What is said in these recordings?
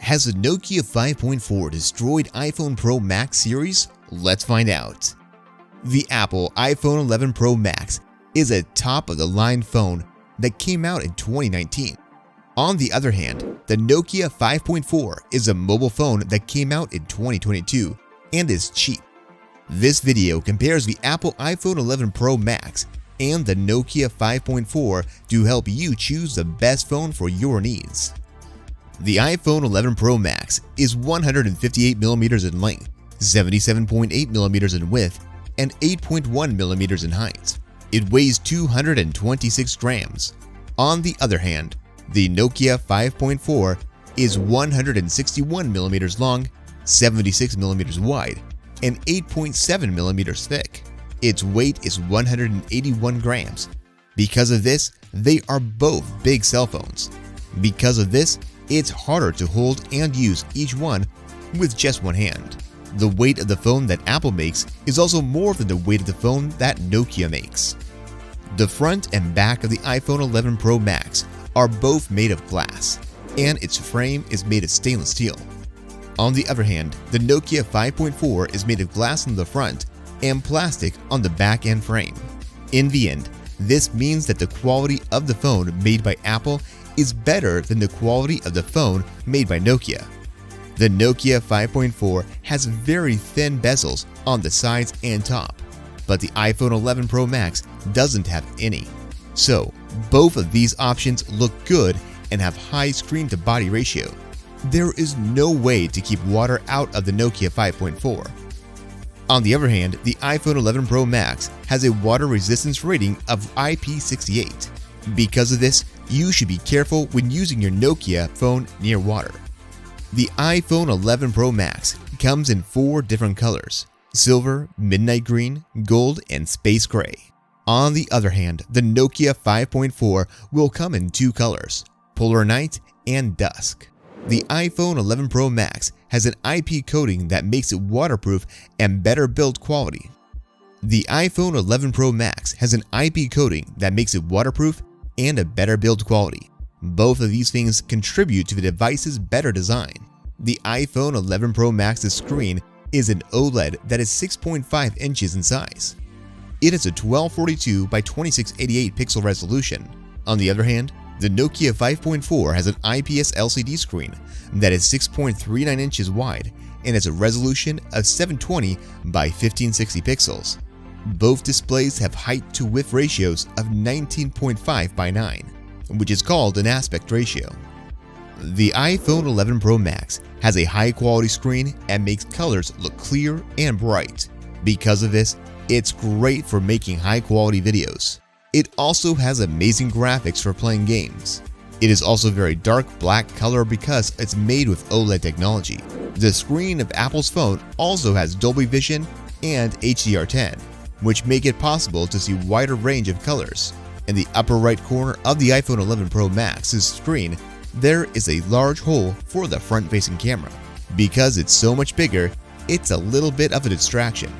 Has the Nokia 5.4 destroyed iPhone Pro Max series? Let's find out. The Apple iPhone 11 Pro Max is a top-of-the-line phone that came out in 2019. On the other hand, the Nokia 5.4 is a mobile phone that came out in 2022 and is cheap. This video compares the Apple iPhone 11 Pro Max and the Nokia 5.4 to help you choose the best phone for your needs. The iPhone 11 Pro Max is 158mm in length, 77.8mm in width, and 8.1mm in height. It weighs 226 grams. On the other hand, the Nokia 5.4 is 161mm long, 76mm wide, and 8.7mm thick. Its weight is 181 grams. Because of this, they are both big cell phones. Because of this, it's harder to hold and use each one with just one hand. The weight of the phone that Apple makes is also more than the weight of the phone that Nokia makes. The front and back of the iPhone 11 Pro Max are both made of glass, and its frame is made of stainless steel. On the other hand, the Nokia 5.4 is made of glass on the front and plastic on the back and frame. In the end, this means that the quality of the phone made by Apple is better than the quality of the phone made by Nokia. The Nokia 5.4 has very thin bezels on the sides and top, but the iPhone 11 Pro Max doesn't have any. So, both of these options look good and have high screen-to-body ratio. There is no way to keep water out of the Nokia 5.4. On the other hand, the iPhone 11 Pro Max has a water resistance rating of IP68. Because of this, you should be careful when using your Nokia phone near water. The iPhone 11 Pro Max comes in 4 different colors: silver, midnight green, gold, and space gray. On the other hand, the Nokia 5.4 will come in 2 colors: polar night and dusk. The iPhone 11 Pro Max has an IP coating that makes it waterproof and better build quality. The iPhone 11 Pro Max has an IP coating that makes it waterproof and a better build quality. Both of these things contribute to the device's better design. The iPhone 11 Pro Max's screen is an OLED that is 6.5 inches in size. It has a 1242 by 2688 pixel resolution. On the other hand, the Nokia 5.4 has an IPS LCD screen that is 6.39 inches wide and has a resolution of 720 by 1560 pixels. Both displays have height-to-width ratios of 19.5 by 9, which is called an aspect ratio. The iPhone 11 Pro Max has a high-quality screen and makes colors look clear and bright. Because of this, it's great for making high-quality videos. It also has amazing graphics for playing games. It is also very dark black color because it's made with OLED technology. The screen of Apple's phone also has Dolby Vision and HDR10, which make it possible to see a wider range of colors. In the upper right corner of the iPhone 11 Pro Max's screen, there is a large hole for the front-facing camera. Because it's so much bigger, it's a little bit of a distraction.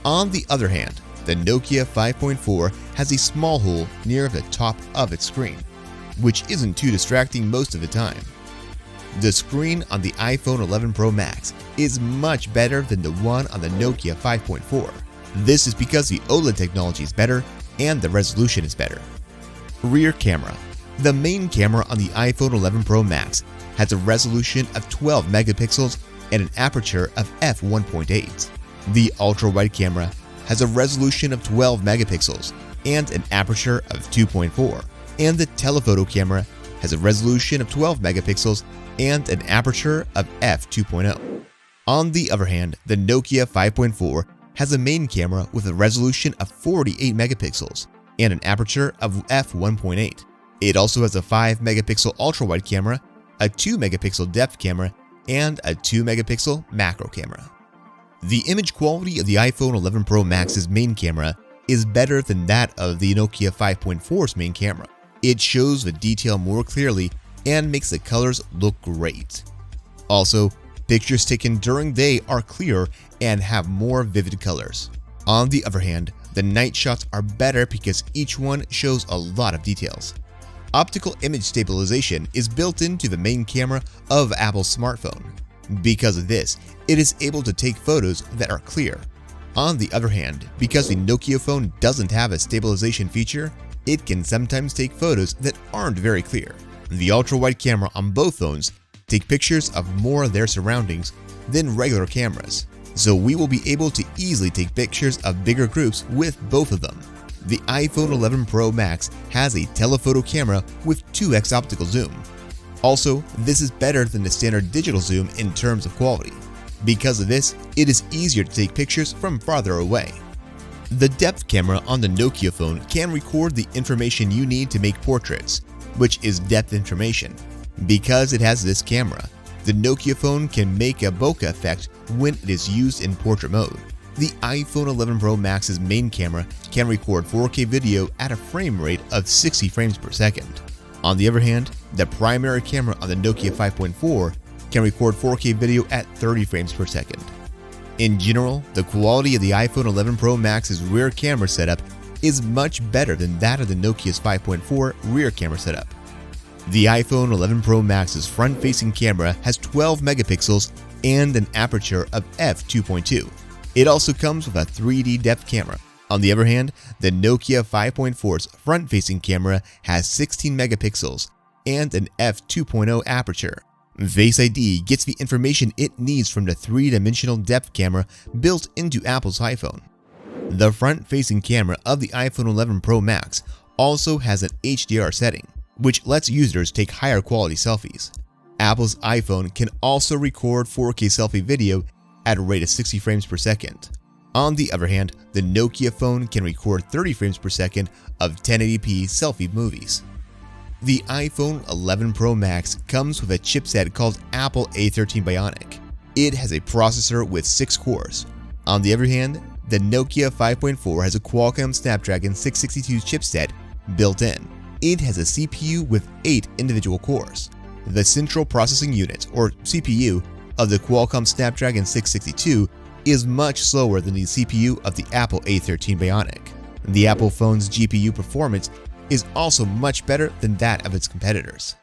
On the other hand, the Nokia 5.4 has a small hole near the top of its screen, which isn't too distracting most of the time. The screen on the iPhone 11 Pro Max is much better than the one on the Nokia 5.4. This is because the OLED technology is better and the resolution is better. Rear camera. The main camera on the iPhone 11 Pro Max has a resolution of 12 megapixels and an aperture of f1.8. The ultra-wide camera has a resolution of 12 megapixels and an aperture of 2.4, and the telephoto camera has a resolution of 12 megapixels and an aperture of f2.0. On the other hand, the Nokia 5.4 has a main camera with a resolution of 48 megapixels and an aperture of f1.8. It also has a 5 megapixel ultra-wide camera, a 2 megapixel depth camera, and a 2 megapixel macro camera. The image quality of the iPhone 11 Pro Max's main camera is better than that of the Nokia 5.4's main camera. It shows the detail more clearly and makes the colors look great. Also, pictures taken during day are clearer and have more vivid colors. On the other hand, the night shots are better because each one shows a lot of details. Optical image stabilization is built into the main camera of Apple's smartphone. Because of this, it is able to take photos that are clear. On the other hand, because the Nokia phone doesn't have a stabilization feature, it can sometimes take photos that aren't very clear. The ultra-wide camera on both phones take pictures of more of their surroundings than regular cameras, so we will be able to easily take pictures of bigger groups with both of them. The iPhone 11 Pro Max has a telephoto camera with 2x optical zoom. Also, this is better than the standard digital zoom in terms of quality. Because of this, it is easier to take pictures from farther away. The depth camera on the Nokia phone can record the information you need to make portraits, which is depth information. Because it has this camera, the Nokia phone can make a bokeh effect when it is used in portrait mode. The iPhone 11 Pro Max's main camera can record 4K video at a frame rate of 60 frames per second. On the other hand, the primary camera on the Nokia 5.4 can record 4K video at 30 frames per second. In general, the quality of the iPhone 11 Pro Max's rear camera setup is much better than that of the Nokia's 5.4 rear camera setup. The iPhone 11 Pro Max's front-facing camera has 12 megapixels and an aperture of f2.2. It also comes with a 3D depth camera. On the other hand, the Nokia 5.4's front-facing camera has 16 megapixels and an f2.0 aperture. Face ID gets the information it needs from the three-dimensional depth camera built into Apple's iPhone. The front-facing camera of the iPhone 11 Pro Max also has an HDR setting, which lets users take higher quality selfies. Apple's iPhone can also record 4K selfie video at a rate of 60 frames per second. On the other hand, the Nokia phone can record 30 frames per second of 1080p selfie movies. The iPhone 11 Pro Max comes with a chipset called Apple A13 Bionic. It has a processor with 6 cores. On the other hand, the Nokia 5.4 has a Qualcomm Snapdragon 662 chipset built in. It has a CPU with 8 individual cores. The Central Processing Unit, or CPU, of the Qualcomm Snapdragon 662 is much slower than the CPU of the Apple A13 Bionic. The Apple phone's GPU performance is also much better than that of its competitors.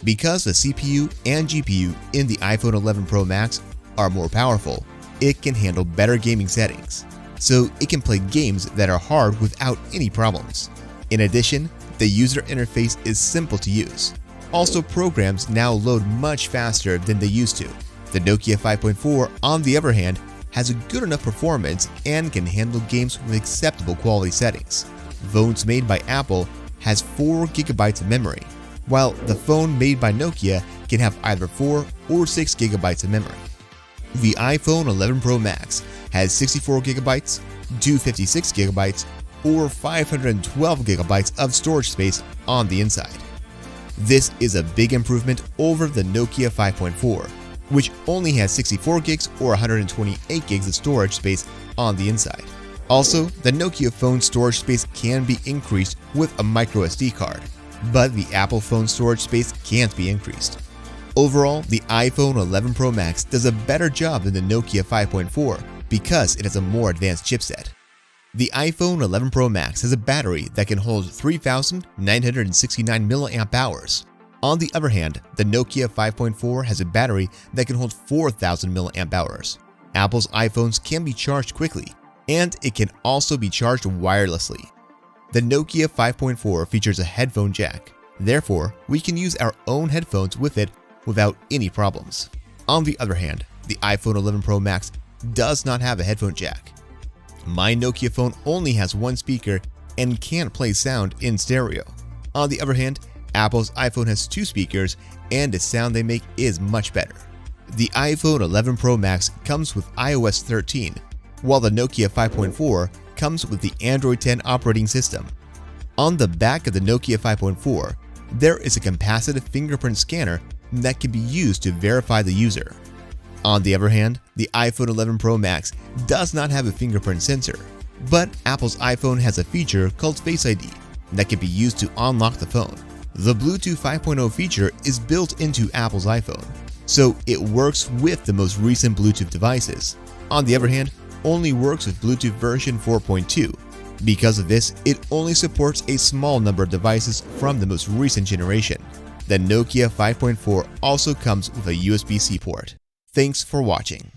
Because the CPU and GPU in the iPhone 11 Pro Max are more powerful, it can handle better gaming settings, so it can play games that are hard without any problems. In addition, the user interface is simple to use. Also, programs now load much faster than they used to. The Nokia 5.4, on the other hand, has a good enough performance and can handle games with acceptable quality settings. Phones made by Apple has 4 GB of memory, while the phone made by Nokia can have either 4 or 6 GB of memory. The iPhone 11 Pro Max has 64 GB, 256 GB, or 512 GB of storage space on the inside. This is a big improvement over the Nokia 5.4, which only has 64 gigs or 128 gigs of storage space on the inside. Also, the Nokia phone storage space can be increased with a microSD card, but the Apple phone storage space can't be increased. Overall, the iPhone 11 Pro Max does a better job than the Nokia 5.4 because it has a more advanced chipset. The iPhone 11 Pro Max has a battery that can hold 3,969 mAh. On the other hand, the Nokia 5.4 has a battery that can hold 4,000 mAh. Apple's iPhones can be charged quickly, and it can also be charged wirelessly. The Nokia 5.4 features a headphone jack. Therefore, we can use our own headphones with it without any problems. On the other hand, the iPhone 11 Pro Max does not have a headphone jack. My Nokia phone only has one speaker and can't play sound in stereo. On the other hand, Apple's iPhone has 2 speakers and the sound they make is much better. The iPhone 11 Pro Max comes with iOS 13, while the Nokia 5.4 comes with the Android 10 operating system. On the back of the Nokia 5.4, there is a capacitive fingerprint scanner that can be used to verify the user. On the other hand, the iPhone 11 Pro Max does not have a fingerprint sensor, but Apple's iPhone has a feature called Face ID that can be used to unlock the phone. The Bluetooth 5.0 feature is built into Apple's iPhone, so it works with the most recent Bluetooth devices. On the other hand, only works with Bluetooth version 4.2. Because of this, it only supports a small number of devices from the most recent generation. The Nokia 5.4 also comes with a USB-C port. Thanks for watching.